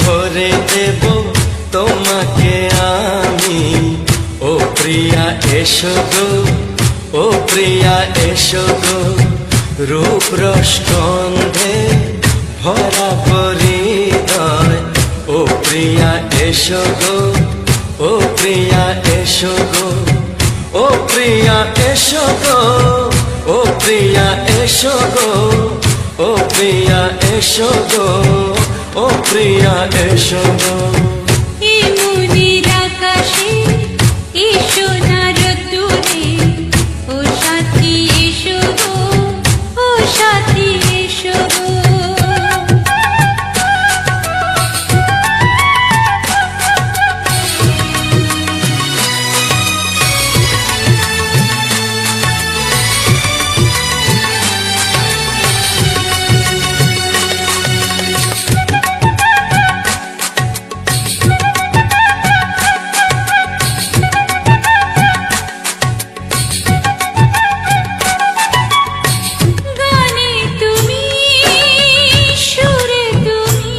ভরে দেব তোমাকে আমি। ও প্রিয়া এসো গো, ও প্রিয়া এসো গো, রূপ রস গন্ধে ভরা হৃদয়। ও প্রিয়া এসো গো, ও প্রিয়া এসো গো, ও প্রিয়া এসো গো, ও প্রিয়া এসো গো, ও প্রিয়া এসো গো, ও প্রিয়া এসো গো। এই মনের আকাশে এই সোনার রোদ্দুরে ও সাথী এসো গো, ও সাথী এসো গো। গানে তুমি, সুরে তুমি,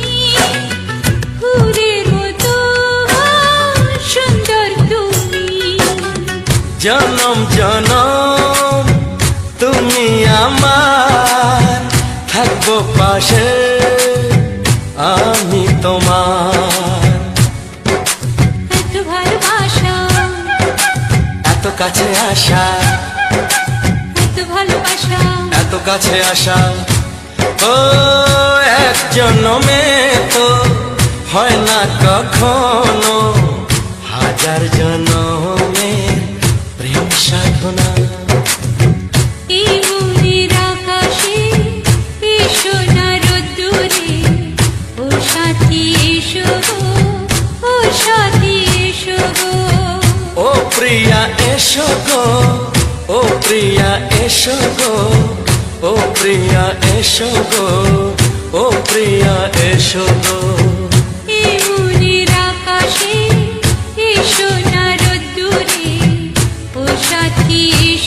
ফুলের মতো সুন্দর তুমি। জনম জনম তুমি আমার, থাকবো পাশে আমি তোমার। এত ভালোবাসা, এত কাছে আসা, এত ভালোবাসা, এত কাছে আসা, ও এক জন্মে তো হয় না কখনো, হাজার জন্মের প্রেম সাধনা। এই মনের আকাশে এই সোনার রোদ্দুরে ও সাথী এসো গো, ও সাথী এসো গো। ও প্রিয়া এসো গো, ও প্রিয়া এসো গো, ও প্রিয়া এসো গো, ও প্রিয়া এসো গো। এই মনের আকাশে এই সোনার রোদ্দুরে ও সাথী